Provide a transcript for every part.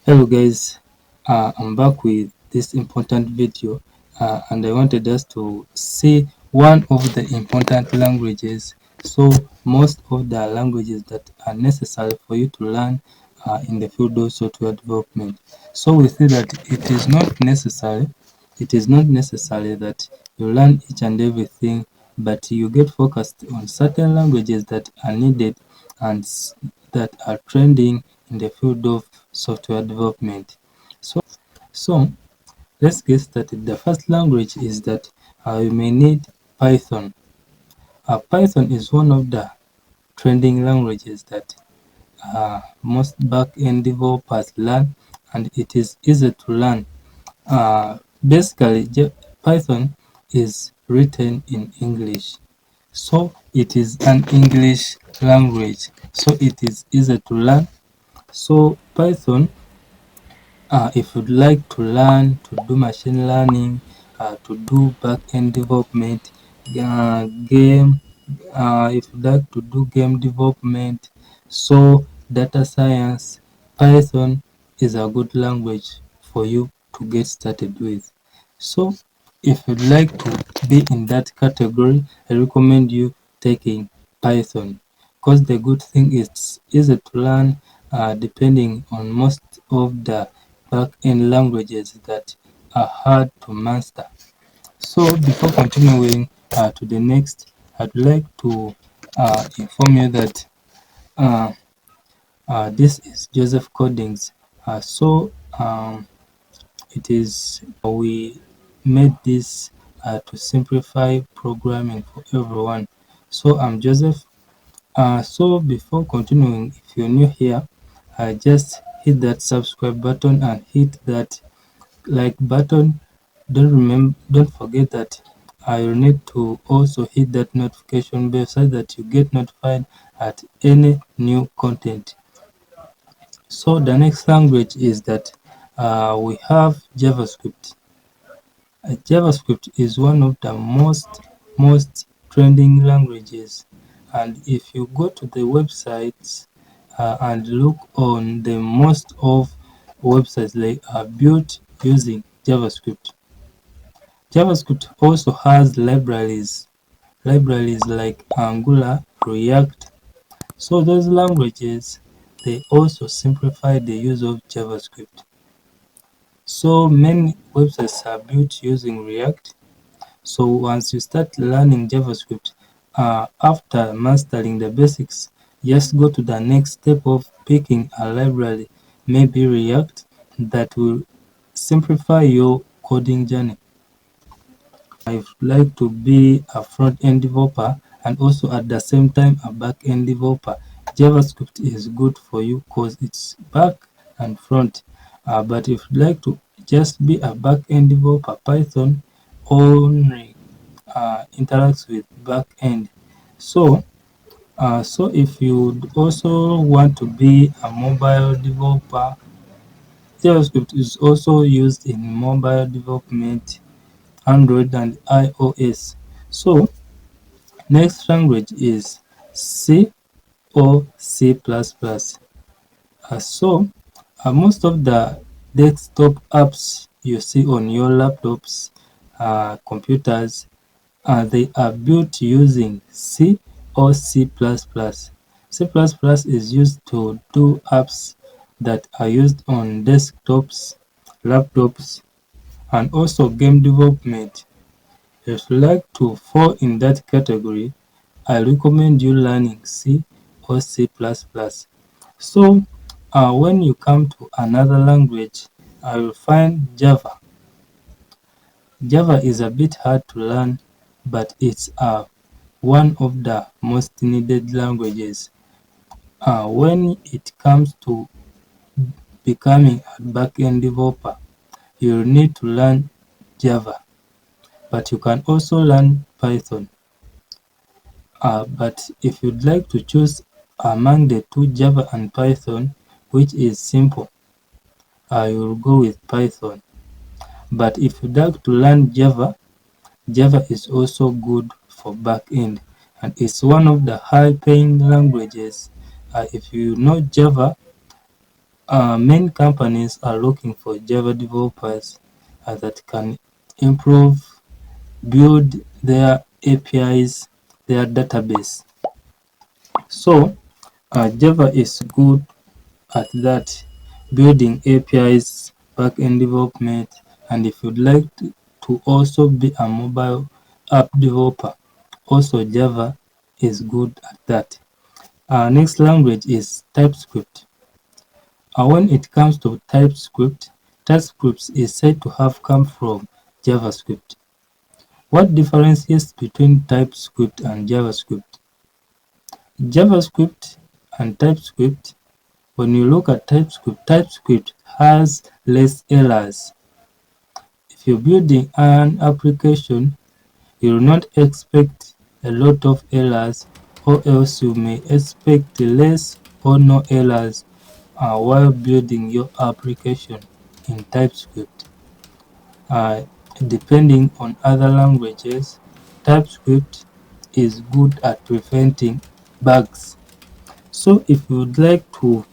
Hello guys, I'm back with this important video and I wanted us to see one of the important languages. So most of the languages that are necessary for you to learn in the field of software development. So we see that it is not necessary that you learn each and everything, but you get focused on certain languages that are needed and that are trending in the field of software development. So let's get started. The first language is that you may need Python. Python is one of the trending languages that most back-end developers learn, and it is easy to learn. Basically, Python is written in English, so it is an English language, so it is easy to learn. So Python, if you'd like to learn to do machine learning, to do back-end development, game, if you'd like to do game development, so data science, Python is a good language for you to get started with. So if you'd like to be in that category, I recommend you taking Python, because the good thing is it's easy to learn, depending on most of the back-end languages that are hard to master. So before continuing to the next, I'd like to inform you that uh, this is Joseph Codings. It is we made this to simplify programming for everyone. So I'm Joseph. So before continuing, if you're new here, just hit that subscribe button and hit that like button. Don't forget that you need to also hit that notification bell so that you get notified at any new content. So the next language is that we have JavaScript. JavaScript is one of the most trending languages, and if you go to the websites and look on the most of websites, they are built using JavaScript. JavaScript also has libraries like Angular, React. So those languages, they also simplify the use of JavaScript. So many websites are built using React. So once you start learning JavaScript, after mastering the basics, just go to the next step of picking a library, maybe React, that will simplify your coding journey. I'd like to be a front-end developer and also at the same time a back-end developer. JavaScript is good for you because it's back and front. But if you'd like to just be a back-end developer, Python only interacts with back-end. So if you also want to be a mobile developer, JavaScript is also used in mobile development, Android and iOS. So next language is C or C++. Most of the desktop apps you see on your laptops, computers, they are built using C or C++. C++ is used to do apps that are used on desktops, laptops, and also game development. If you like to fall in that category, I recommend you learning C or C++. So when you come to another language, I will find Java. Java is a bit hard to learn, but it's one of the most needed languages. When it comes to becoming a back-end developer, you need to learn Java, but you can also learn Python. But if you'd like to choose among the two, Java and Python, which is simple, you'll go with Python. But if you'd like to learn Java, Java is also good for backend, and it's one of the high-paying languages. If you know Java, Many companies are looking for Java developers that can improve, build their APIs, their database. So Java is good at that, building APIs, backend development, and if you'd like to also be a mobile app developer, also Java is good at that. Next language is TypeScript. When it comes to TypeScript is said to have come from JavaScript. What differentiates between TypeScript and JavaScript? JavaScript and TypeScript, when you look at TypeScript has less errors. If you're building an application, you will not expect a lot of errors, or else you may expect less or no errors while building your application in TypeScript. Uh, Depending on other languages, TypeScript is good at preventing bugs. So if you'd like to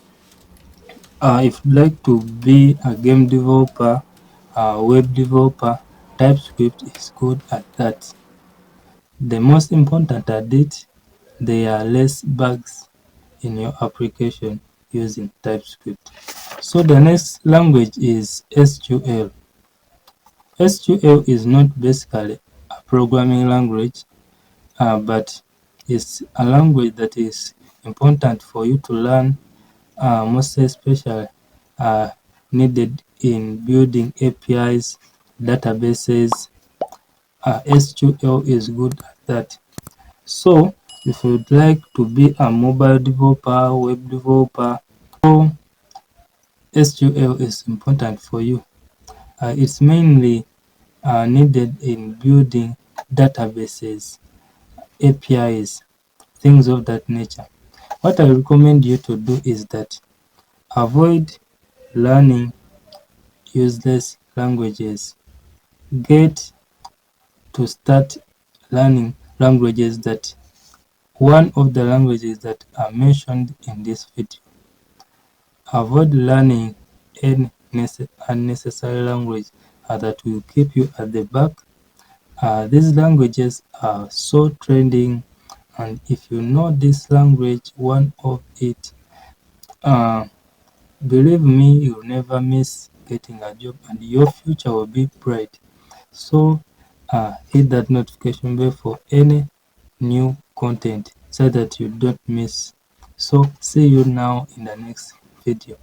be a game developer, a web developer, TypeScript is good at that. The most important at it, there are less bugs in your application using TypeScript. So the next language is SQL. SQL is not basically a programming language, but it's a language that is important for you to learn, most especially needed in building APIs, databases. SQL is good at that. So if you'd like to be a mobile developer, web developer, so SQL is important for you. It's mainly needed in building databases, APIs, things of that nature. What I recommend you to do is that avoid learning useless languages. Get to start learning languages that one of the languages that are mentioned in this video. Avoid learning any unnecessary language that will keep you at the back. These languages are so trending, and if you know this language, one of it, uh, believe me, you'll never miss getting a job and your future will be bright. So hit that notification bell for any new content so that you don't miss. So see you now in the next video.